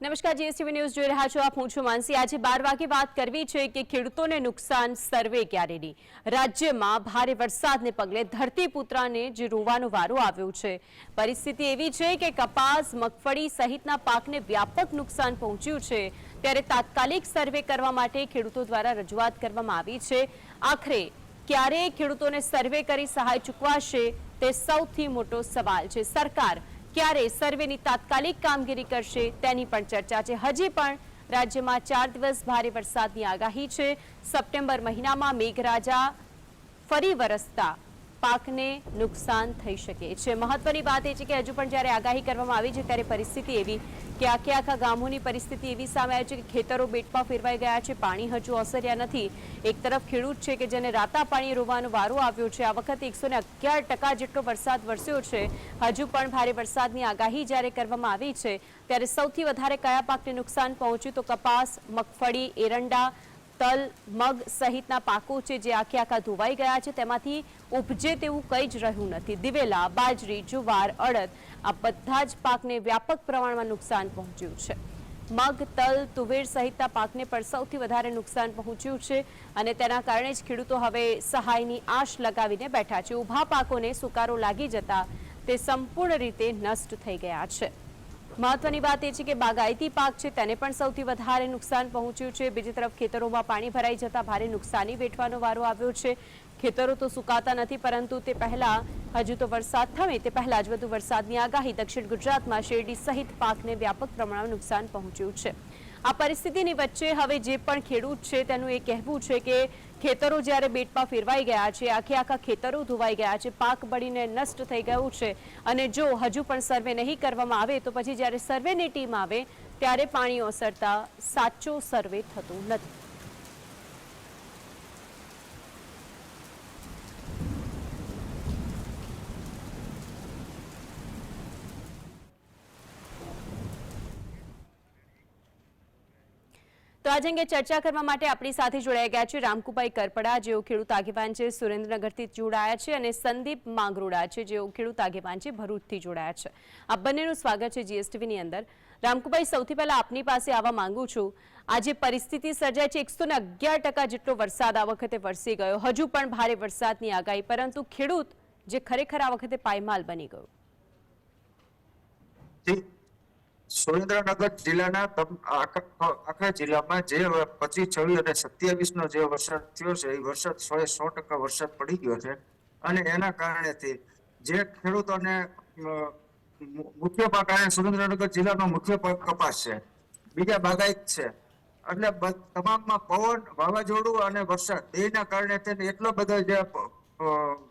નમસ્કાર, GSTV news જોઈ રહ્યા છો આપ। હું છું માનસી। આજે 12 વાગે વાત કરવી છે કે ખેડૂતોને નુકસાન સર્વે ક્યારેની। રાજ્યમાં ભારે વરસાદને પગલે ધરતીપુત્રાને જે રોવાનો વારો આવ્યો છે। પરિસ્થિતિ એવી છે કે કપાસ, મગફળી સહિતના પાકને વ્યાપક નુકસાન પહોંચ્યું છે। ત્યારે તાત્કાલિક સર્વે કરવા માટે ખેડૂતો દ્વારા રજૂઆત કરવામાં આવી છે। આખરે ક્યારે ખેડૂતોને સર્વે કરી સહાય ચૂકવાશે તે સૌથી મોટો સવાલ છે। સરકાર ક્યારે સર્વેની તાત્કાલિક કામગીરી કરશે તેની પણ ચર્ચા છે। હજી પણ રાજ્યમાં 4 દિવસ ભારે વરસાદની આગાહી છે। સપ્ટેમ્બર મહિનામાં મેઘરાજા ફરી વરસતા પાકને નુકસાન થઈ શકે છે। મહત્વની વાત એ છે કે હજુ પણ જ્યારે આગાહી કરવામાં આવી છે ત્યારે પરિસ્થિતિ એવી કે આખા ગામોની પરિસ્થિતિ એવી સામે આવી છે કે ખેતરો બેટમાં ફેરવાઈ ગયા છે, પાણી હજુ ઓસર્યા નથી। એક તરફ ખેડૂત છે કે જેને રાતા પાણી રોવાનો વારો આવ્યો છે। આ વખતે 111% જેટલો વરસાદ વરસ્યો છે। હજુ પણ ભારે વરસાદની આગાહી જ્યારે કરવામાં આવી છે ત્યારે સૌથી વધારે કયા પાકને નુકસાન પહોંચ્યું તો કપાસ, મગફળી, એરંડા, તલ, મગ સહિતના પાકો છે જે આખા ધોવાઈ ગયા છે। તેમાંથી ઉપજે તેવું કંઈ જ રહ્યું નથી। દિવેલા, બાજરી, જુવાર, અડદ આ બધા જ પાકને વ્યાપક પ્રમાણમાં નુકસાન પહોંચ્યું છે। મગ, તલ, તુવેર સહિતના પાકને પણ સૌથી વધારે નુકસાન પહોંચ્યું છે અને તેના કારણે જ ખેડૂતો હવે સહાયની આશ લગાવીને બેઠા છે। ઊભા પાકોને સુકારો લાગી જતા તે સંપૂર્ણ રીતે નષ્ટ થઈ ગયા છે। મહત્વની વાત એ છે કે બાગાયતી પાક છે તેને પણ સૌથી વધારે નુકસાન પહોંચ્યું છે। બીજી તરફ ખેતરોમાં પાણી ભરાઈ જતા ભારે નુકસાની વેઠવાનો વારો આવ્યો છે। ખેતરો તો સુકાતા નથી પરંતુ તે પહેલા હજુ તો વરસાદ થમે તે પહેલા જ વધુ વરસાદની આગાહી। દક્ષિણ ગુજરાતમાં શેરડી સહિત પાકને વ્યાપક પ્રમાણમાં નુકસાન પહોંચ્યું છે। આ પરિસ્થિતિની વચ્ચે હવે જે પણ ખેડૂત છે તેનું એ કહેવું છે કે ખેતરો જ્યારે બેટમાં ફેરવાઈ ગયા છે, આખા ખેતરો ધોવાઈ ગયા છે, પાક બળીને નષ્ટ થઈ ગયું છે અને જો હજુ પણ સર્વે નહીં કરવામાં આવે તો પછી જ્યારે સર્વેની ટીમ આવે ત્યારે પાણી ઓસરતા સાચો સર્વે થતો નથી। તો આજ અંગે ચર્ચા કરવા માટે આપણી સાથે જોડાઈ ગયા છે રામકુભાઈ કરપડા, જેઓ ખેડૂત આગેવાન છે, સુરેન્દ્રનગરથી જોડાયા છે, અને સંદીપ માંગરોળા છે, જેઓ ખેડૂત આગેવાન છે, ભરૂચથી જોડાયા છે। આ બંનેનું સ્વાગત છે જીએસટીવીની અંદર। રામકુભાઈ, સૌથી પહેલા આપની પાસે આવવા માંગુ છું। આજે પરિસ્થિતિ સર્જાય છે, 111% જેટલો વરસાદ આ વખતે વરસી ગયો, હજુ પણ ભારે વરસાદની આગાહી, પરંતુ ખેડૂત જે ખરેખર આ વખતે પાયમાલ બની ગયો। સુરેન્દ્રનગર જિલ્લાના આખા જિલ્લામાં જે 25, 26 અને 27 નો જે વરસાદ થયો છે એ વરસાદ 100% વરસાદ પડી ગયો છે અને એના કારણેથી જે ખેડૂતોને મુખ્ય પાક આ સુરેન્દ્રનગર જિલ્લાનો મુખ્ય પાક કપાસ છે, બીજા બાગાયત છે, એટલે તમામમાં પવન, વાવાઝોડું અને વરસાદ બેના કારણે એટલો બધો જે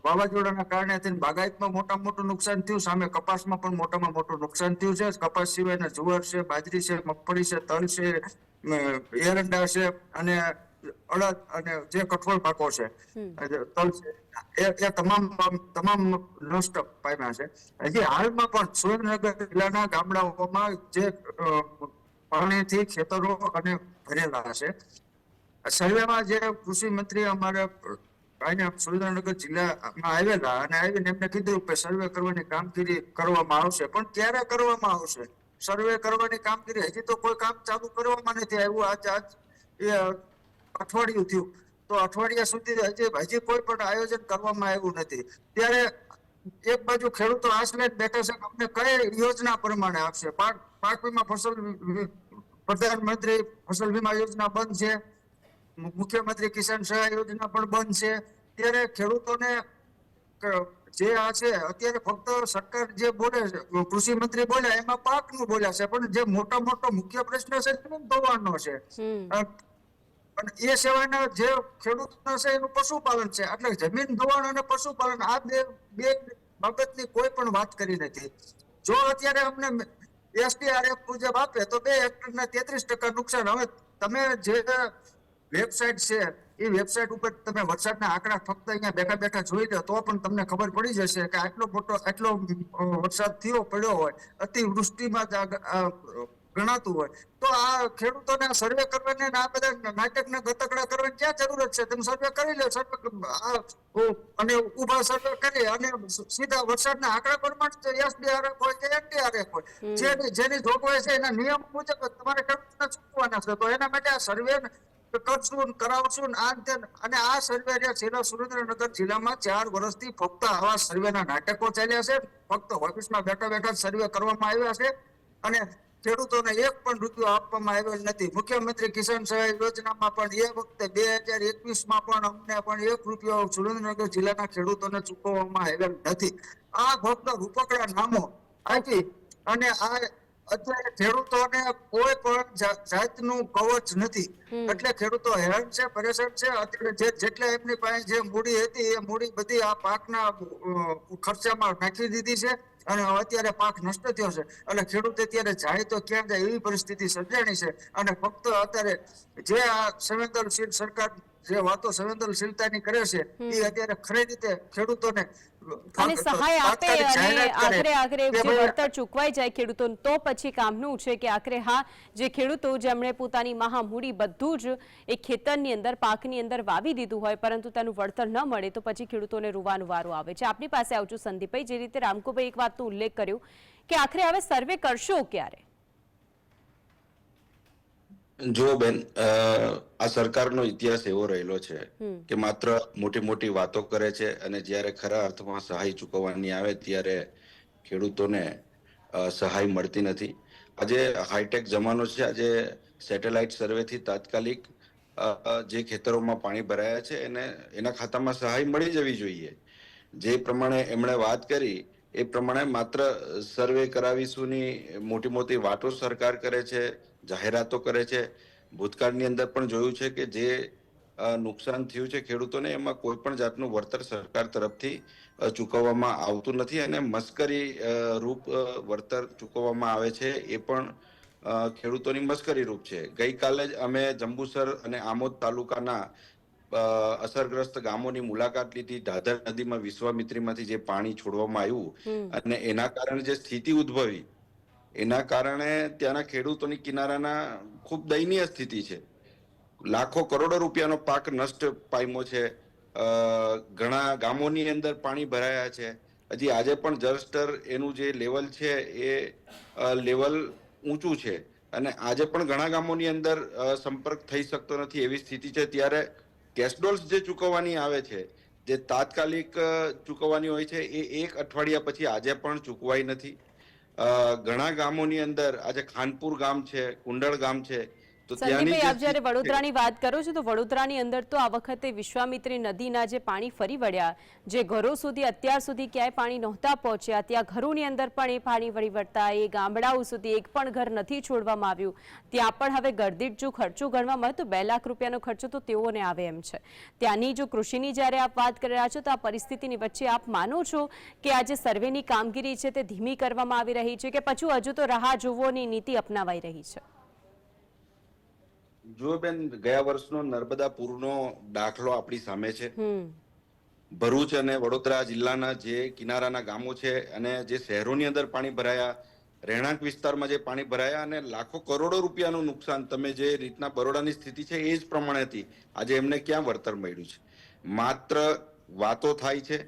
વાવાઝોડાના કારણે બાગાયતમાં મોટામાં મોટું નુકસાન થયું, સામે કપાસમાં પણ મોટામાં મોટું નુકસાન થયું છે। કપાસ સિવાયના જુવાર છે, બાજરી છે, મગફળી છે, તલ છે, એરંડા છે અને અડદ અને જે કઠોળ પાકો છે, તલ છે, એ તમામ નષ્ટ પામ્યા છે। હજી હાલમાં પણ સુરેન્દ્રનગર જિલ્લાના ગામડાઓમાં જે પાણીથી ખેતરો અને ભરેલા છે। સર્વેમાં જે કૃષિ મંત્રી અમારે અહીંયા સુરેન્દ્રનગર જિલ્લામાં આવેલા અને આવીને એમને કીધું કે સર્વે કરવાની કામગીરી કરવામાં આવશે, પણ ક્યારે કરવામાં આવશે? સર્વે કરવાની કામગીરી હજી તો કોઈ કામ ચાલુ કરવામાં નથી આવ્યું। આજ અઠવાડિયું થયું તો અઠવાડિયા સુધી હજી કોઈ પણ આયોજન કરવામાં આવ્યું નથી। ત્યારે એક બાજુ ખેડૂતો આશ લઈને બેઠા છે કે અમને કઈ યોજના પ્રમાણે આપશે। પાક વીમા પ્રધાનમંત્રી ફસલ વીમા યોજના બંધ છે, મુખ્યમંત્રી કિસાન સહાય યોજના પણ બંધ છે। ત્યારે ખેડૂતોને જે આ છે અત્યારે ફક્ત સરકાર જે બોલે છે, કૃષિ મંત્રી બોલ્યા એમાં પાકનું બોલ્યા છે, પણ જે મોટો મુખ્ય પ્રશ્ન છે જમીન ધોવાનો છે અને એ સિવાયના જે ખેડૂતનો છે એનું પશુપાલન છે। એટલે જમીન ધોવાણ અને પશુપાલન આ બે બાબતની કોઈ પણ વાત કરી નથી। જો અત્યારે અમને SDRF મુજબ આપે તો 2 હેક્ટરના 33% નુકસાન। હવે તમે જે વેબસાઇટ છે એ વેબસાઇટ ઉપર તમે વરસાદના આંકડા ફક્ત અહીંયા બેઠા બેઠા જોઈ લો તો પણ તમને ખબર પડી જશે કે આટલો વરસાદ પડ્યો હોય, અતિવૃષ્ટિમાં ગણાતું હોય તો આ ખેડૂતોને સર્વે કરવાને ને આ બધા નાટક ને ગતકડા કરવાની ક્યાં જરૂરત છે? તમે સર્વે કરી લો, અને ઉભા સર્વે કરી અને સીધા વરસાદના આંકડા પ્રમાણે એસડીઆરએફ હોય કે એનડીઆરએફ હોય, જેની જોગવાઈ છે એના નિયમ મુજબ તમારે ખેડૂતોને ચૂકવાના છે. તો એના માટે આ સર્વે કરશું, કરાવશું અને આ સર્વે જિલ્લા સુરેન્દ્રનગર જિલ્લામાં 4 વર્ષથી ફક્ત આવા સર્વેના નાટકો ચાલ્યા છે. ફક્ત ઓફિસમાં બેઠા બેઠા સર્વે કરવામાં આવ્યા છે અને ખેડૂતોને એક પણ રૂપિયો આપવામાં આવેલ નથી. મુખ્યમંત્રી કિસાન સહાય યોજનામાં પણ એ વખતે 2021માં પણ અમને પણ 1 રૂપિયો સુરેન્દ્રનગર જિલ્લાના ખેડૂતોને ચૂકવવામાં આવેલ નથી. આ ફક્ત રૂપકડા નામો આપી અને આ અત્યારે ખેડૂતોને કોઈ પણ જાતનું કવચ નથી, એટલે ખેડૂતો હેરાન છે, પરેશાન છે. અત્યારે જેટલા એમની પાસે જે મૂડી હતી એ મૂડી બધી આ પાકના ખર્ચામાં નાખી દીધી છે અને અત્યારે પાક નષ્ટ થયો છે. એટલે ખેડૂત અત્યારે જાય તો ક્યાં જાય એવી પરિસ્થિતિ સર્જાણી છે. અને ફક્ત અત્યારે જે આ સંવેદનશીલ સરકાર જે વાતો સંવેદનશીલતાની કરે છે એ અત્યારે ખરી રીતે ખેડૂતોને અને સહાય આપે અને આખરે જે વળતર ચૂકવાઈ જાય ખેડૂતોને તો પછી કામનું છે કે આખરે હા જે ખેડૂતો જેમણે પોતાની મહામૂડી બધું જ એ ખેતરની અંદર પાકની અંદર વાવી દીધું હોય પરંતુ તેનું વળતર ન મળે તો પછી ખેડૂતોને રોવાનો વારો આવે છે. આપની પાસે આવજો સંદીપભાઈ, જે રીતે રામકુભાઈ એક વાતનો ઉલ્લેખ કર્યો કે આખરે હવે સર્વે કરશો ક્યારે? જો બેન, આ સરકારનો ઇતિહાસ એવો રહેલો છે કે માત્ર મોટી મોટી વાતો કરે છે અને જ્યારે ખરા અર્થમાં સહાય ચૂકવવાની આવે ત્યારે ખેડૂતોને સહાય મળતી નથી. આજે હાઈટેક જમાનો છે. આજે સેટેલાઇટ સર્વેથી તાત્કાલિક જે ખેતરોમાં પાણી ભરાયા છે એના ખાતામાં સહાય મળી જવી જોઈએ. જે પ્રમાણે એમણે વાત કરી એ પ્રમાણે માત્ર સર્વે કરાવીશુંની મોટી મોટી વાતો સરકાર કરે છે, જાહેરાતો કરે છે. ભૂતકાળની અંદર પણ જોયું છે કે જે નુકસાન થયું છે ખેડૂતોને એમાં કોઈ પણ જાતનું વળતર સરકાર તરફથી ચૂકવવામાં આવતું નથી અને મશ્કરી રૂપ વળતર ચૂકવવામાં આવે છે એ પણ ખેડૂતોની મશ્કરી રૂપ છે. ગઈકાલે જ અમે જંબુસર અને આમોદ તાલુકાના અસરગ્રસ્ત ગામોની મુલાકાત લીધી. ધાધર નદીમાં વિશ્વામિત્રીમાંથી જે પાણી છોડવામાં આવ્યું અને એના કારણે જે સ્થિતિ ઉદ્ભવી એના કારણે ત્યાંના ખેડૂતોની કિનારાના ખૂબ દયનીય સ્થિતિ છે. લાખો કરોડો રૂપિયાનો પાક નષ્ટ પામ્યો છે. ઘણા ગામોની અંદર પાણી ભરાયા છે. હજી આજે પણ જળસ્તર એનું જે લેવલ છે એ લેવલ ઊંચું છે અને આજે પણ ઘણા ગામોની અંદર સંપર્ક થઈ શકતો નથી એવી સ્થિતિ છે. ત્યારે કેશડોલ્સ જે ચૂકવવાની આવે છે, જે તાત્કાલિક ચૂકવવાની હોય છે એ 1 અઠવાડિયા પછી આજે પણ ચૂકવાઈ નથી. ઘણા ગામોની અંદર આજે ખાનપુર ગામ છે, કુંડળ ગામ છે. સંદીપભાઈ, આપ જ્યારે વડોદરાની વાત કરો છો તો વડોદરાની અંદર તો આ વખતે વિશ્વામિત્રી નદીના જે પાણી ફરી વળ્યા, જે ઘરો સુધી અત્યાર સુધી ક્યાંય પાણી નહોતા પહોંચ્યા ત્યાં ઘરોની અંદર પણ એ પાણી વળી વળતા એ ગામડાઓ સુધી એક પણ ઘર નથી છોડવામાં આવ્યું. ત્યાં પણ હવે ગરદીટ જો ખર્ચો ગણવામાં આવે તો 2 લાખ રૂપિયાનો ખર્ચો તો તેઓને આવે એમ છે. ત્યાંની જો કૃષિની જ્યારે આપ વાત કરી રહ્યા છો તો આ પરિસ્થિતિની વચ્ચે આપ માનો છો કે આ જે સર્વેની કામગીરી છે તે ધીમી કરવામાં આવી રહી છે કે પછી હજુ તો રાહ જોવાની નીતિ અપનાવાઈ રહી છે? જો બેન, ગયા વર્ષનો નર્મદા પૂરનો દાખલો આપણી સામે છે. ભરૂચ અને વડોદરા જિલ્લાના જે કિનારાના ગામો છે અને જે શહેરોની અંદર પાણી ભરાયા, રહેણાંક વિસ્તારમાં જે પાણી ભરાયા અને લાખો કરોડો રૂપિયાનું નુકસાન, તમે જે રીતના બરોડાની સ્થિતિ છે એ જ પ્રમાણે હતી. આજે એમને ક્યાં વળતર મળ્યું છે? માત્ર વાતો થાય છે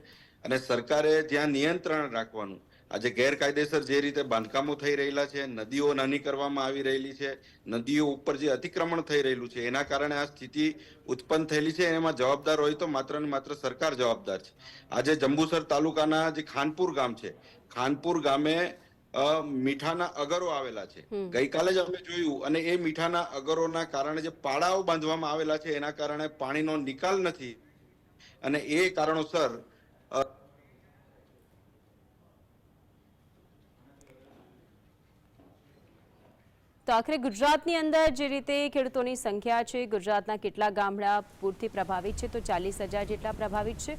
અને સરકારે જ્યાં નિયંત્રણ રાખવાનું, આજે ગેરકાયદેસર જે રીતે બાંધકામો થઈ રહેલા છે, નદીઓ નાની કરવામાં આવી રહેલી છે, નદીઓ ઉપર જે અતિક્રમણ થઈ રહેલું છે એના કારણે આ સ્થિતિ ઉત્પન્ન થયેલી છે. એમાં જવાબદાર હોય તો માત્ર ને માત્ર સરકાર જવાબદાર છે. આજે જંબુસર તાલુકાના જે ખાનપુર ગામ છે, ખાનપુર ગામે મીઠાના અગરો આવેલા છે. ગઈકાલે જ અમે જોયું અને એ મીઠાના અગરોના કારણે જે પાડાઓ બાંધવામાં આવેલા છે એના કારણે પાણીનો નિકાલ નથી અને એ કારણોસર તો આખરે ગુજરાતની અંદર જે રીતે ખેડૂતોની સંખ્યા છે, ગુજરાતના કેટલા ગામડા પૂરથી પ્રભાવિત છે તો 40,000 જેટલા પ્રભાવિત છે.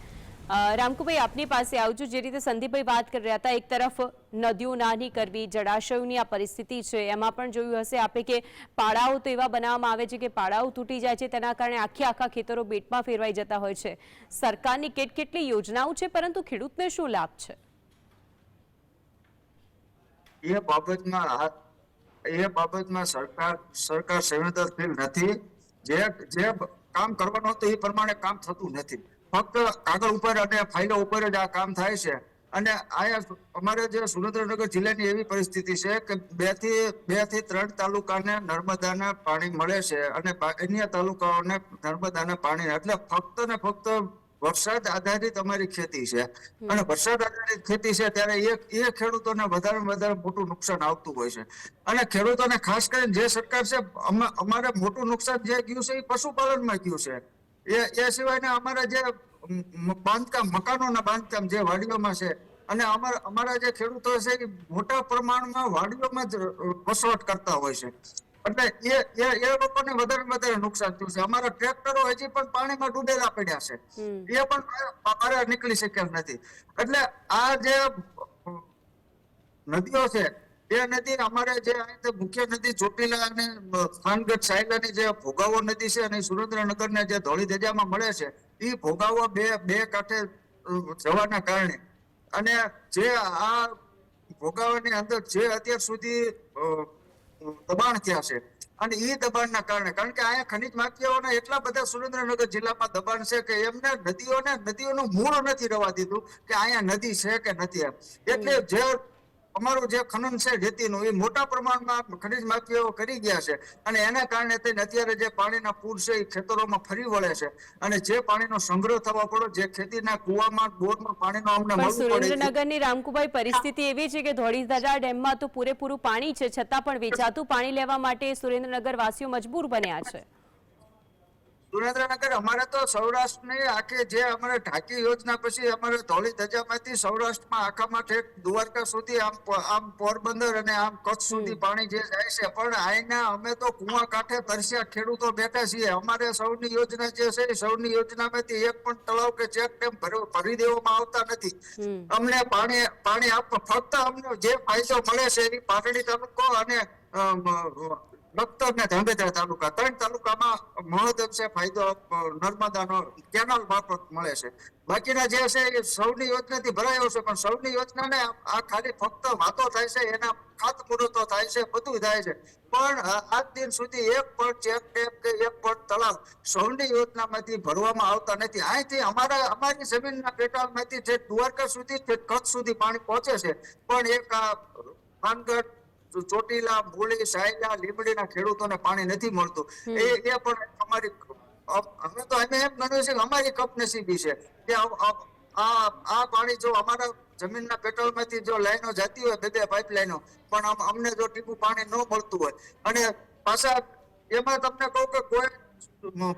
રામકુભાઈ, આપની પાસે આવજો. જે રીતે સંદીપભાઈ વાત કરી રહ્યા હતા, એક તરફ નદીઓ નાની કરવી, જળાશયોની આ પરિસ્થિતિ છે, એમાં પણ જોયું હશે આપણે કે પાડાઓ તો એવા બનાવવામાં આવે છે કે પાડાઓ તૂટી જાય છે, તેના કારણે આખા ખેતરો બેટમાં ફેરવાઈ જતા હોય છે. સરકારની કેટલી યોજનાઓ છે પરંતુ ખેડૂતને શું લાભ છે? એ બાબતમાં એ બાબતમાં સરકાર સંવેદનશીલ નથી. જે કામ કરવાનું હતું એ પ્રમાણે કામ થતું નથી. ફક્ત કાગળ ઉપર અને ફાઇલો ઉપર જ આ કામ થાય છે. અને આયા અમારે જે સુરેન્દ્રનગર જિલ્લાની એવી પરિસ્થિતિ છે કે બે થી 3 તાલુકાને નર્મદાના પાણી મળે છે અને અન્ય તાલુકાઓને નર્મદાના પાણી, એટલે ફક્ત ને ફક્ત વરસાદ આધારિત અમારી ખેતી છે. અને વરસાદ આધારિત ખેતી છે ત્યારે એ ખેડૂતોને વધારે મોટું નુકસાન આવતું હોય છે. અને ખેડૂતોને ખાસ કરીને જે સરકાર છે, અમારે મોટું નુકસાન જે ગયું છે એ પશુપાલનમાં ગયું છે. એ સિવાયના અમારા જે મકાનોના બાંધકામ જે વાડીઓમાં છે, અને અમારા જે ખેડૂતો છે એ મોટા પ્રમાણમાં વાડીઓમાં જ વસવાટ કરતા હોય છે. એટલે એ લોકોને વધારે નુકસાન થયું છે. અમારા ટ્રેક્ટરો હજી પણ પાણીમાં ડૂબેલા પડ્યા છે, એ પણ બહાર નીકળી શકેલ નથી. એટલે આ જે નદીઓ છે, એ નદી અમારે જે મુખ્ય નદી ચોટીલા અને થાનગઢ સાયલાની જે ભોગાવો નદી છે અને સુરેન્દ્રનગરને જે ધોળી ધજામાં મળે છે, એ ભોગાવો બે કાંઠે જવાના કારણે અને જે આ ભોગાવાની અંદર જે અત્યાર સુધી દબાણ થયા છે, અને એ દબાણના કારણે, કારણ કે અહીંયા ખનિજ માફિયાઓના એટલા બધા સુરેન્દ્રનગર જિલ્લામાં દબાણ છે કે એમને નદીઓનું મૂળ નથી રવા દીધું કે અહીંયા નદી છે કે નથી. એટલે જે અમારું જે ખનન છે રેતીનું, એ મોટા પ્રમાણમાં ખનિજ માફિયાઓ કરી ગયા છે. અને એના કારણે અત્યારે જે પાણીના પૂર છે એ ખેતરોમાં ફરી વળે છે. અને જે પાણીનો સંગ્રહ થવા પડે, જે ખેતીના કુવામાં બોરમાં પાણીનો અમને મળવું પડે. સુરેન્દ્રનગરની રામકુભાઈ પરિસ્થિતિ એવી છે કે ધોળીધજા ડેમમાં તો પૂરેપૂરું પાણી છે, છતાં પણ વેચાતું પાણી લેવા માટે સુરેન્દ્રનગર વાસીઓ મજબૂર બન્યા છે. સુરેન્દ્રનગર અમારે તો સૌરાષ્ટ્રની આખી જે અમારે ઢાકી યોજના પછી અમારે ધોળી ધજામાંથી સૌરાષ્ટ્રમાં આખામાં ઠેક દ્વારકા સુધી, આમ પોરબંદર અને આમ કચ્છ સુધી પાણી જે જાય છે. પણ અહીંના અમે તો કુવા કાંઠે તરસ્યા ખેડૂતો બેઠા છીએ. અમારે સૌની યોજના જે છે એ સૌની યોજનામાંથી એક પણ તળાવ કે ચેક ડેમ ભરી દેવામાં આવતા નથી. અમને પાણી ફક્ત અમને જે ફાયદો મળે છે એ પાટડી તાલુકો અને લખતર ને ધાંગધ્રા તાલુકા, 3 તાલુકામાં મહદઅંશે ફાયદો નર્મદાનો કેનાલ મારફત મળે છે. બાકીના જે છે એ સૌની યોજનાથી ભરાયો છે. પણ સૌની યોજનાને આ ખાલી ફક્ત વાતો થાય છે, એના ખાતમુહૂર્તો થાય છે, બધું થાય છે. પણ આજ દિન સુધી એક પણ ચેક ડેમ કે એક પણ તળાવ સૌની યોજનામાંથી ભરવામાં આવતા નથી. અહીંથી અમારી જમીનના પેટાળમાંથી દ્વારકા સુધી, કચ્છ સુધી પાણી પહોંચે છે. પણ એક થાનગઢ, ચોટીલા, મૂળી, સાયલા, લીંબડીના ખેડૂતોને પાણી નથી મળતું. એ પણ અમારી, અમે તો એમ ગણ્યું છે કે અમારી કપનસીબી છે કે આ પાણી જો અમારા જમીનના પેટ્રોલમાંથી જો લાઈનો જતી હોય, 2 પાઇપલાઈનો, પણ અમને જો ટીપું પાણી ન મળતું હોય, અને પાછા એમાં તમને કહું કે કોઈ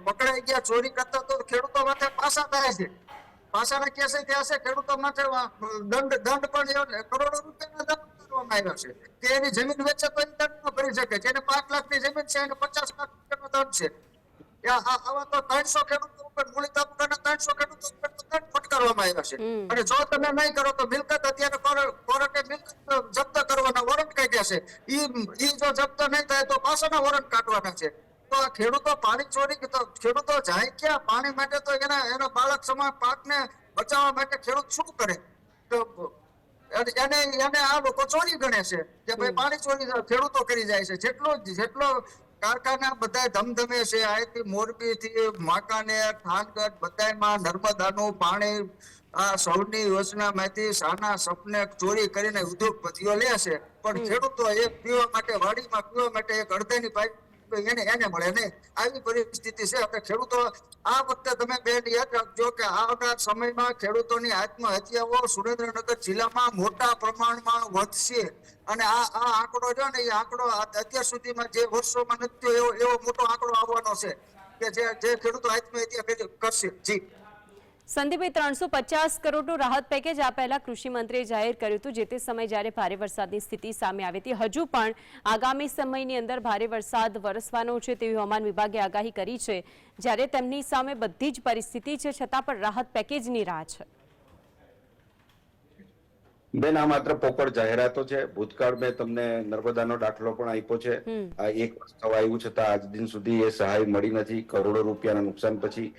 પકડાઈ ગયા ચોરી કરતા તો ખેડૂતો માટે પાછા થાય છે. પાછાના કેસે ત્યાં છે ખેડૂતો માટે દંડ પણ કરોડો રૂપિયાના દંડ આવ્યો છે કે એની જમીન વેચે તો દંડ ભરી શકે છે. એને 5 લાખની જમીન છે, એને 50 લાખ રૂપિયાનો દંડ છે. આવા તો 300 ખેડૂતો ઉપર, મૂળી તાલુકાના 300 ખેડૂતો ઉપર દંડ ફટકારવામાં આવ્યા છે. અને જો તમે નહીં કરો તો મિલકત, અત્યારે કોર્ટે મિલકત જપ્ત કરવાના વોરંટ કાઢ્યા છે. ઈ જો જપ્ત નહીં થાય તો પાછળના વોરંટ કાઢવાના છે. તો આ ખેડૂતો પાણી ચોરી, તો ખેડૂતો જાય ક્યાં પાણી માટે? તો એના બાળક સમાન પાકને બચાવવા માટે ખેડૂત શું કરે? તો એને આ લોકો ચોરી ગણે છે કે ભાઈ પાણી ચોરી ખેડૂતો કરી જાય છે. જેટલો કારખાના બધા ધમધમે છે, અહીંથી મોરબી થી વાંકાનેર, થાનગઢ, બધામાં નર્મદાનું પાણી આ સૌની યોજનામાંથી સાના સપને ચોરી કરીને ઉદ્યોગપતિઓ લે છે. પણ ખેડૂતો એક પીવા માટે, વાડીમાં પીવા માટે એક અડધાની પાઇપ એને મળે નહીં. આવી પરિસ્થિતિ છે. એટલે ખેડૂતો આ વખતે તમે બેન યાદ રાખજો કે આવનાર સમયમાં ખેડૂતોની આત્મહત્યાઓ સુરેન્દ્રનગર જિલ્લામાં મોટા પ્રમાણમાં વધશે. અને આ આંકડો જો ને, એ આંકડો અત્યાર સુધીમાં જે વર્ષોમાં નથી એવો મોટો આંકડો આવવાનો છે કે જે ખેડૂતો આત્મહત્યા કરશે. જી સંદીપભાઈ, 350 કરોડનું રાહત પેકેજ આ પહેલા કૃષિ મંત્રીએ જાહેર કર્યું હતું, જે તે સમયે જ્યારે ભારે વરસાદની સ્થિતિ સામે આવી હતી. હજુ પણ આગામી સમયની અંદર ભારે વરસાદ વરસવાનો છે તેવી હવામાન વિભાગે આગાહી કરી છે. જ્યારે તેમની સામે બધી જ પરિસ્થિતિ છે, છતાં પણ રાહત પેકેજની રાહ છે. બેન, આ માત્ર પોકળ જાહેરાતો છે. ભૂતકાળ મેં તમને નર્મદાનો દાખલો પણ આપ્યો છે. આ 1 વર્ષ થવા આવ્યું, છતાં આજ દિન સુધી એ સહાય મળી નથી, કરોડો રૂપિયાના નુકસાન પછી.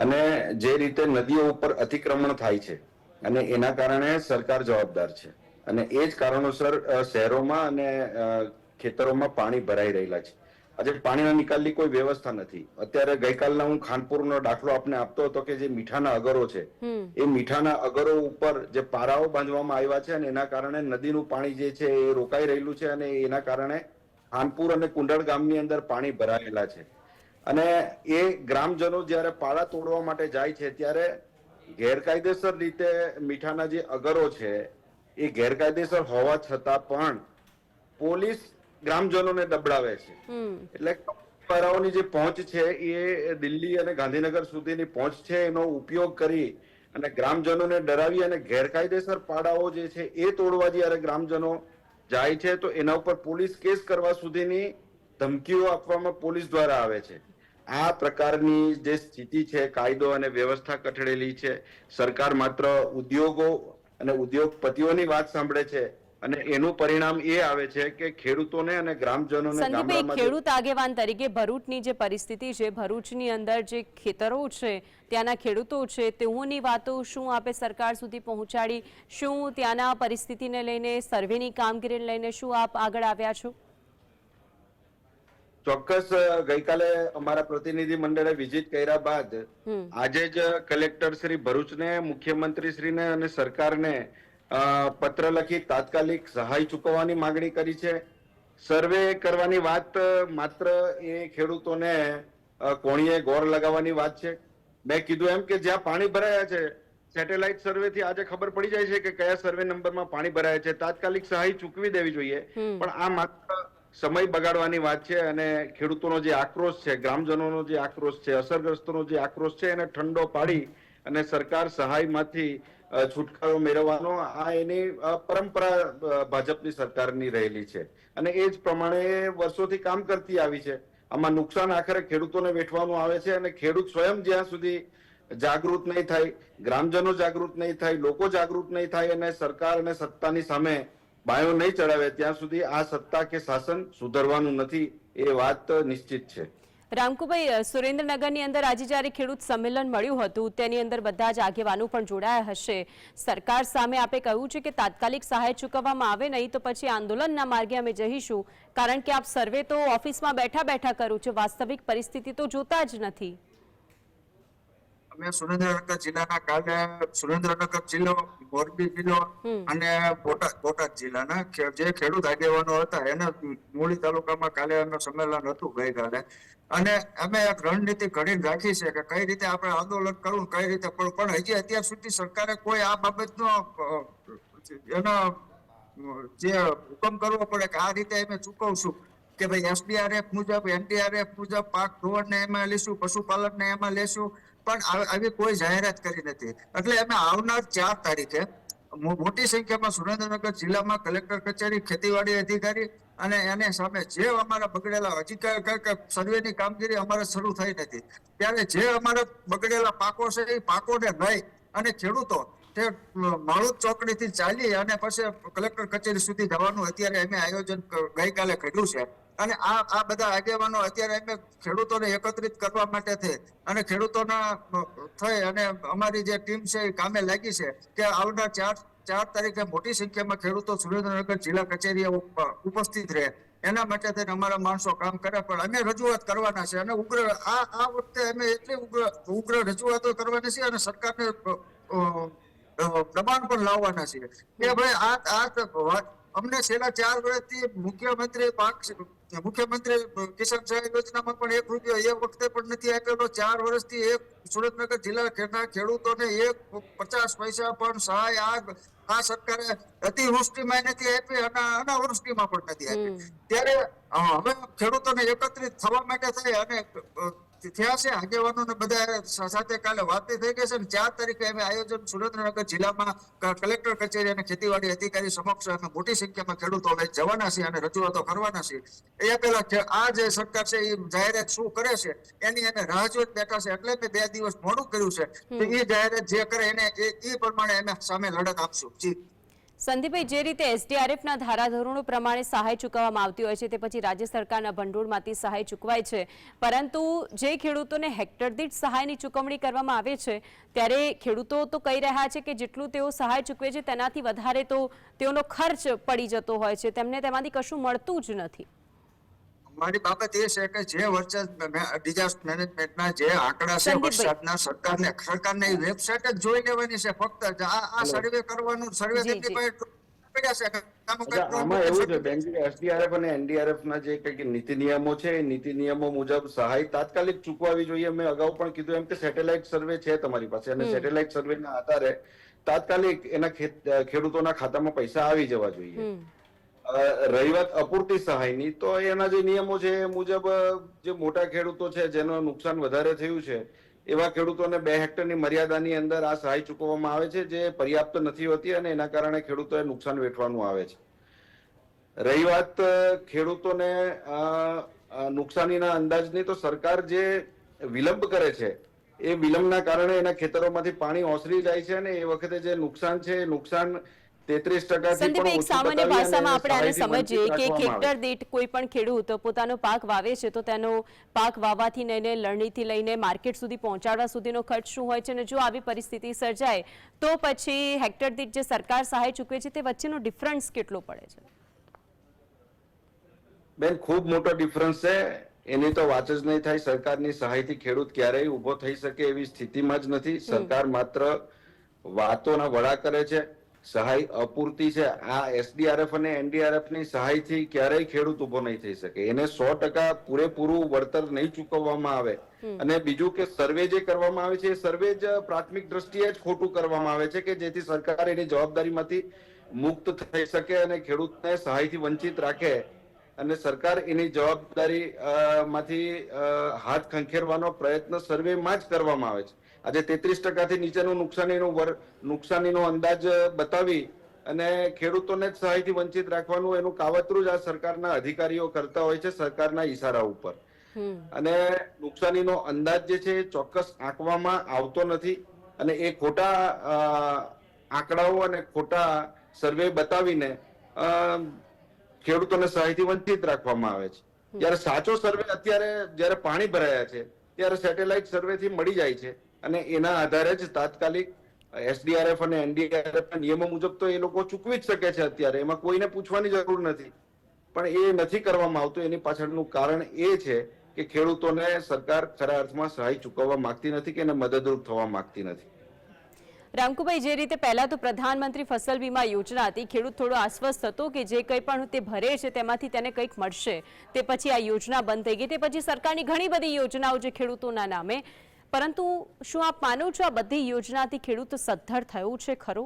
અને જે રીતે નદીઓ ઉપર અતિક્રમણ થાય છે અને એના કારણે સરકાર જવાબદાર છે. અને એ જ કારણોસર શહેરોમાં અને ખેતરોમાં પાણી ભરાઈ રહેલા છે. આજે પાણીના નિકાલની કોઈ વ્યવસ્થા નથી. અત્યારે ગઈકાલના હું ખાનપુરનો દાખલો આપને આપતો હતો કે જે મીઠાના અગરો છે એ મીઠાના અગરો ઉપર જે પારાઓ બાંધવામાં આવ્યા છે અને એના કારણે નદીનું પાણી જે છે એ રોકાઈ રહેલું છે અને એના કારણે ખાનપુર અને કુંડળ ગામની અંદર પાણી ભરાયેલા છે. અને એ ગ્રામજનો જ્યારે પાળા તોડવા માટે જાય છે ત્યારે ગેરકાયદેસર રીતે મીઠાના જે અગરો છે એ ગેરકાયદેસર હોવા છતાં પણ પોલીસ ગ્રામજનોને દબડાવે છે. એટલે પારાઓની જે પહોંચ છે એ દિલ્હી અને ગાંધીનગર સુધીની પહોંચ છે એનો ઉપયોગ કરી અને ગ્રામજનોને ડરાવી અને ગેરકાયદેસર પાડાઓ જે છે એ તોડવા જ્યારે ગ્રામજનો જાય છે તો એના ઉપર પોલીસ કેસ કરવા સુધીની ધમકીઓ આપવામાં પોલીસ દ્વારા આવે છે. આ પ્રકારની જે સ્થિતિ છે, કાયદો અને વ્યવસ્થા કઠડેલી છે. સરકાર માત્ર ઉદ્યોગો અને ઉદ્યોગપતિઓની વાત સાંભળે છે અને એનું પરિણામ એ આવે છે કે ખેડૂતોને અને ગ્રામજનોને સંદીપભાઈ, ખેડૂત આગેવાન તરીકે ભરૂચની જે પરિસ્થિતિ છે, ભરૂચની અંદર જે ખેતરો છે, ત્યાંના ખેડૂતો છે, તેઓની વાતો શું આપે સરકાર સુધી પહોંચાડી? શું ત્યાંના પરિસ્થિતિને લઈને, સર્વેની કામગીરીને લઈને શું આપ આગળ આવ્યા છો? ચોક્કસ. ગઈકાલે અમારા પ્રતિનિધિ મંડળે વિઝિટ કર્યા બાદ આજે જ કલેક્ટર શ્રી ભરૂચને, મુખ્યમંત્રી શ્રીને અને સરકારને પત્ર લખી તાત્કાલિક સહાય ચૂકવવાની માંગણી કરી છે. સર્વે કરવાની વાત માત્ર એ ખેડૂતોને કોણીએ ગોર લગાવવાની વાત છે. મેં કીધું એમ કે જ્યાં પાણી ભરાયા છે, સેટેલાઇટ સર્વે થી આજે ખબર પડી જાય છે કે કયા સર્વે નંબરમાં પાણી ભરાયા છે. તાત્કાલિક સહાય ચૂકવી દેવી જોઈએ. પણ આ માત્ર સમય બગાડવાની વાત છે અને ખેડૂતોનો જે આક્રોશ છે, ગ્રામજનોનો જે આક્રોશ છે, અસરગ્રસ્તોનો જે આક્રોશ છે એને ઠંડો પાડી અને સરકાર સહાયમાંથી છુટકારો મેળવવાનો આ એની પરંપરા ભાજપની સરકારની રહેલી છે અને એ જ પ્રમાણે વર્ષોથી કામ કરતી આવી છે. આમાં નુકસાન આખરે ખેડૂતોને વેઠવાનું આવે છે અને ખેડૂત સ્વયં જ્યાં સુધી જાગૃત નહીં થાય, ગ્રામજનો જાગૃત નહીં થાય, લોકો જાગૃત નહીં થાય અને સરકાર અને સત્તાની સામે બાયો નહીં ચડાવે ત્યાં સુધી આ સત્તા કે શાસન સુધરવાનું નથી. એ વાત નિશ્ચિત છે. રામકુભાઈ, સુરેન્દ્રનગરની અંદર આજે જ્યારે ખેડૂત સંમેલન મળ્યું હતું તેની અંદર બધા જ આગેવાનો પણ જોડાયા હશે. સરકાર સામે આપે કહ્યું છે કે તાત્કાલિક સહાય ચૂકવવામાં આવે, નહીં તો પછી આંદોલનના માર્ગે અમે જઈશું, કારણ કે આપ સર્વે તો ઓફિસમાં બેઠા બેઠા કરો છો, વાસ્તવિક પરિસ્થિતિ તો જોતા જ નથી. અમે સુરેન્દ્રનગર જિલ્લાના કાલે સુરેન્દ્રનગર જિલ્લો, મોરબી જિલ્લો અને બોટાદ જિલ્લાના જે ખેડૂત આગેવાનો હતા એના મૂળી તાલુકામાં કાલે એનું સંમેલન હતું ગઈકાલે. અને અમે એક રણનીતિ ઘડી રાખી છે કે કઈ રીતે આપણે આંદોલન કરવું, કઈ રીતે, પણ હજી અત્યાર સુધી સરકારે કોઈ આ બાબતનો એનો જે હુકમ કરવો પડે કે આ રીતે અમે ચૂકવશું કે ભાઈ SDRF મુજબ, NDRF મુજબ પાક ધોવાણને એમાં લેશું, પશુપાલનને એમાં લેશું, પણ આવી કોઈ જાહેરાત કરી નથી. એટલે અમે આવનાર 4 તારીખે મોટી સંખ્યામાં સુરેન્દ્રનગર જિલ્લામાં કલેક્ટર કચેરી, ખેતીવાડી અધિકારી અને એને સામે જે અમારા બગડેલા, હજી સર્વેની કામગીરી અમારે શરૂ થઈ નથી, ત્યારે જે અમારા બગડેલા પાકો છે એ પાકોને લઈ અને ખેડૂતો તે માળુદ ચોકડીથી ચાલી અને પછી કલેક્ટર કચેરી સુધી જવાનું અત્યારે અમે આયોજન ગઈકાલે કર્યું છે. અને આ બધા આગેવાનો અત્યારે અમે ખેડૂતોને એકત્રિત કરવા માટે થઈ અને ખેડૂતોના થઈ અને અમારી જે ટીમ છે એ કામે લાગી છે કે આવનાર 4 તારીખે મોટી સંખ્યામાં ખેડૂતો સુરેન્દ્રનગર જિલ્લા કચેરીએ ઉપસ્થિત રહે, એના માટે થઈને અમારા માણસો કામ કરે. પણ અમે રજૂઆત કરવાના છે અને ઉગ્ર આ વખતે અમે એટલી ઉગ્ર રજૂઆતો કરવાની છે અને સરકારને દબાણ પણ લાવવાના છે કે ભાઈ આ અમને છેલ્લા 4 વર્ષથી મુખ્યમંત્રી કિસાન સહાય યોજનામાં પણ 1 રૂપિયો એ વખતે પણ નથી આપેલો. 4 વર્ષથી સુરેન્દ્રનગર જિલ્લાના ખેડૂતોને 50 પૈસા પણ સહાય આ સરકારે અતિવૃષ્ટિમાં નથી આપી અને અનાવૃષ્ટિમાં પણ નથી આપી. ત્યારે હવે ખેડૂતોને એકત્રિત થવા માટે થઈ અને થયા છે આગેવાનોને બધા સાથે કાલે વાત થઈ ગઈ છે. 4 તારીખે અમે આયોજન સુરેન્દ્રનગર જિલ્લામાં કલેક્ટર કચેરી અને ખેતીવાડી અધિકારી સમક્ષ અમે મોટી સંખ્યામાં ખેડૂતો લઈ જવાના છે અને રજૂઆતો કરવાના છે. એ પહેલા આ જે સરકાર છે એ જાહેરાત શું કરે છે એની અમે રાહ જોઈ બેઠા છે, એટલે મેં 2 દિવસ મોડું કર્યું છે. એ જાહેરાત જે કરે એને એ પ્રમાણે અમે સામે લડત આપશું. જી સંદીપભાઈ, જે રીતે એસડીઆરએફના ધારાધોરણો પ્રમાણે સહાય ચૂકવવામાં આવતી હોય છે તે પછી રાજ્ય સરકારના ભંડોળમાંથી સહાય ચૂકવાય છે, પરંતુ જે ખેડૂતોને હેક્ટર દીઠ સહાયની ચૂકવણી કરવામાં આવે છે ત્યારે ખેડૂતો તો કહી રહ્યા છે કે જેટલું તેઓ સહાય ચૂકવે છે તેનાથી વધારે તો તેઓનો ખર્ચ પડી જતો હોય છે, તેમને તેમાંથી કશું મળતું જ નથી. મારી બાબત એ છે કે જે ડિઝાસ્ટર મેનેજમેન્ટના જે આંકડા છે વરસાદના સરકારને વેબસાઇટ જ જોઈ લેવાની છે. ફક્ત આ સર્વે કરવાનું, સર્વે આમાં એવું છે બેન કે એસડીઆરએફ અને એનડીઆરએફ ના જે કઈ નીતિ નિયમો છે, એ નીતિ નિયમો મુજબ સહાય તાત્કાલિક ચૂકવાવી જોઈએ. મેં અગાઉ પણ કીધું એમ કે સેટેલાઇટ સર્વે છે તમારી પાસે, અને સેટેલાઇટ સર્વેના આધારે તાત્કાલિક એના ખેડૂતોના ખાતામાં પૈસા આવી જવા જોઈએ. રહી વાત અપૂરતી સહાયની, તો એના જે નિયમો છે એ મુજબ જે મોટા ખેડૂતો છે જેનું નુકસાન વધારે થયું છે એવા ખેડૂતોને 2 હેક્ટરની મર્યાદાની અંદર આ સહાય ચૂકવવામાં આવે છે, જે પર્યાપ્ત નથી હોતી અને એના કારણે ખેડૂતોએ નુકસાન વેઠવાનું આવે છે. રહી વાત ખેડૂતોને નુકસાનીના અંદાજની, તો સરકાર જે વિલંબ કરે છે એ વિલંબના કારણે એના ખેતરોમાંથી પાણી ઓસરી જાય છે અને એ વખતે જે નુકસાન છે એ નુકસાન 33% સંદીપ, એક સામાન્ય ભાષામાં આપણે આને સમજીએ કે એક હેક્ટર દીઠ કોઈ પણ ખેડૂત પોતાનો પાક વાવે છે તો તેનો પાક વાવવાથી લઈને લણણીથી લઈને માર્કેટ સુધી પહોંચાડવા સુધીનો ખર્ચ શું હોય છે, અને જો આવી પરિસ્થિતિ સર્જાય તો પછી હેક્ટર દીઠ જે સરકાર સહાય ચૂકવે છે તે વચ્ચેનો ડિફરન્સ કેટલો પડે છે? બેન, ખૂબ મોટો ડિફરન્સ છે. એની તો વાત જ નહીં થાય. સરકારની સહાયથી ખેડૂત ક્યારેય ઉભો થઈ શકે એવી સ્થિતિમાં જ નથી. સરકાર માત્ર વાતોના વડા કરે છે. સહાય અપૂરતી છે. આ એસડીઆરએફ અને એનડીઆરએફ ની સહાયથી ક્યારેય ખેડૂત ઉભો નહીં થઈ શકે. એને 100% પૂરેપૂરું વળતર નહીં ચૂકવવામાં આવે. અને બીજું કે સર્વે જે કરવામાં આવે છે એ સર્વે જ પ્રાથમિક દ્રષ્ટિએ જ ખોટું કરવામાં આવે છે કે જેથી સરકાર એની જવાબદારીમાંથી મુક્ત થઈ શકે અને ખેડૂતને સહાયથી વંચિત રાખે, અને સરકાર એની જવાબદારી માંથી હાથ ખંખેરવાનો પ્રયત્ન સર્વેમાં જ કરવામાં આવે છે. આજે 33% નીચેનું નુકસાનીનો અંદાજ બતાવી અને ખેડૂતોને જ સહાયથી વંચિત રાખવાનું એનું કાવતરું જ આ સરકારના અધિકારીઓ કરતા હોય છે સરકારના ઈશારા ઉપર. અને નુકસાનીનો અંદાજ જે છે એ ચોક્કસ આંકવામાં આવતો નથી, અને એ ખોટા આંકડાઓ અને ખોટા સર્વે બતાવીને ખેડૂતોને સહાયથી વંચિત રાખવામાં આવે છે. જ્યારે સાચો સર્વે અત્યારે જ્યારે પાણી ભરાયા છે ત્યારે સેટેલાઇટ સર્વેથી મળી જાય છે, અને એના આધારે જ તાત્કાલિક એસડીઆરએફ અને એનડીઆરએફ ના નિયમો મુજબ તો એ લોકો ચૂકવી જ શકે છે અત્યારે, એમાં કોઈને પૂછવાની જરૂર નથી. પણ એ નથી કરવામાં આવતું. એની પાછળનું કારણ એ છે કે ખેડૂતોને સરકાર ખરા અર્થમાં સહાય ચૂકવવા માંગતી નથી કે એને મદદરૂપ થવા માંગતી નથી. રામકુભાઈ, જે રીતે પહેલા તો પ્રધાનમંત્રી ફસલ વીમા યોજના હતી, ખેડૂત થોડો આશ્વસ્ત હતો કે જે કંઈ પણ તે ભરે છે તેમાંથી તેને કંઈક મળશે, તે પછી આ યોજના બંધ થઈ ગઈ. તે પછી સરકારની ઘણી બધી યોજનાઓ જે ખેડૂતોના નામે, પરંતુ શું આપ માનો છો આ બધી યોજનાથી ખેડૂત સદ્ધર થયું છે ખરો?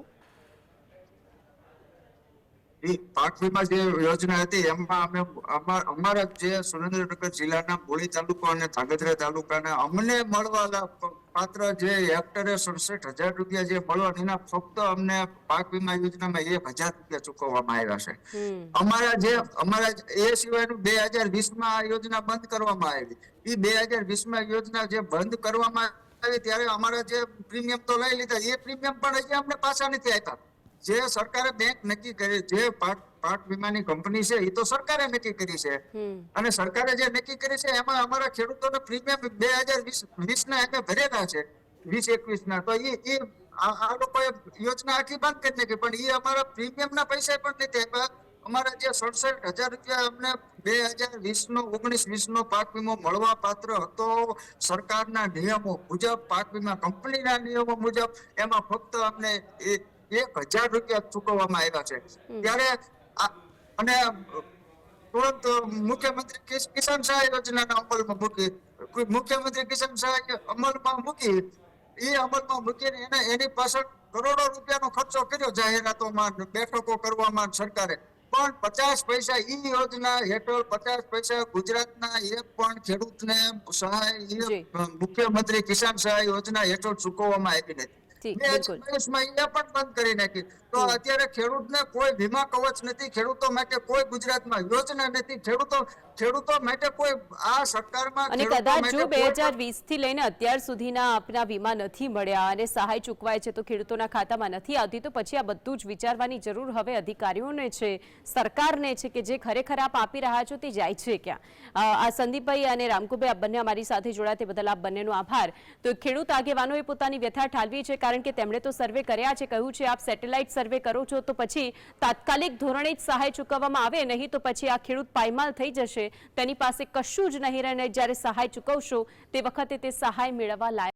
પાક વીમા જે યોજના હતી એમાં અમારા જે સુરેન્દ્રનગર જિલ્લાના બોડી તાલુકો અને ધાંગધ્રા તાલુકાના અમને મળવા પાત્ર જે હેક્ટરે 67,000 રૂપિયા જે મળવા, એના ફક્ત અમને પાક વીમા યોજનામાં 1,000 રૂપિયા ચૂકવવામાં આવ્યા છે. અમારા એ સિવાયનું 2020માં આ યોજના બંધ કરવામાં આવી. એ 2020માં યોજના જે બંધ કરવામાં આવી ત્યારે અમારા જે પ્રીમિયમ તો લઈ લીધા, એ પ્રીમિયમ પણ હજી અમને પાછા નથી આપ્યા. જે સરકારે બેંક નક્કી કરી, જે પાક વીમાની કંપની છે એ તો સરકારે નક્કી કરી છે, અને સરકારે જે નક્કી કરી છે એમાં અમારા ખેડૂતોને પ્રીમિયમ 2020ના અમે ભરેલા છે, 2021ના. તો એ આ લોકોએ યોજના આખી બંધ કરી નાખી, પણ એ અમારા પ્રીમિયમના પૈસા પણ નથી આપ્યા. અમારા જે 67,000 રૂપિયા અમને 2019-20નો પાક વીમો મળવા પાત્ર હતો સરકારના નિયમો મુજબ, પાક વીમા કંપનીના નિયમો મુજબ, એમાં ફક્ત અમને 1,000 રૂપિયા ચૂકવવામાં આવ્યા છે. ત્યારે અને તુરંત મુખ્યમંત્રી કિસાન સહાય યોજનાના અમલમાં મૂકી, મુખ્યમંત્રી કિસાન સહાય અમલમાં મૂકીને એની પાછળ કરોડો રૂપિયાનો ખર્ચો કર્યો, જાહેરાતોમાં, બેઠકો કરવામાં સરકારે. પણ 50 પૈસા ઈ યોજના હેઠળ 50 પૈસા ગુજરાતના એક પણ ખેડૂતને સહાય મુખ્યમંત્રી કિસાન સહાય યોજના હેઠળ ચૂકવવામાં આવી નથી. જી, 2022 માં અહીંયા પણ બંધ કરી નાખી. તો અત્યારે ખેડૂતને કોઈ વીમા કવચ નથી, ખેડૂતો માટે કોઈ ગુજરાતમાં યોજના નથી, ખેડૂતો માટે કોઈ આ સરકારમાં અને ખેડૂતો કદાચ માટે જો કોઈ 2020 થી લઈને અત્યાર સુધીના આપના વીમા નથી મળ્યા અને સહાય ચૂકવાય છે તો ખેડૂતોના ખાતામાં નથી આવતી, તો પછી આ બધું જ વિચારવાની જરૂર હવે અધિકારીઓને છે, સરકારને છે કે જે ખરેખર આપ આપી રહ્યા છો તે જાય છે ક્યાં. આ સંદીપભાઈ અને રામકુભાઈ આપ બંને અમારી સાથે જોડાયા તે બદલ આપ બંનેનો આભાર. તો ખેડૂત આગેવાનોએ પોતાની વ્યથા ઠાલવી છે, કારણ કે તેમણે તો સર્વે કર્યા છે, કહ્યું છે આપ સેટેલાઇટ સર્વે કરો છો તો પછી તાત્કાલિક ધોરણે જ સહાય ચૂકવવામાં આવે, નહીં તો પછી આ ખેડૂત પાયમાલ થઈ જશે, તેની પાસે કશું જ નહીં રહે. જ્યારે સહાય ચૂકવશો તે વખતે તે સહાય મેળવવા લાયક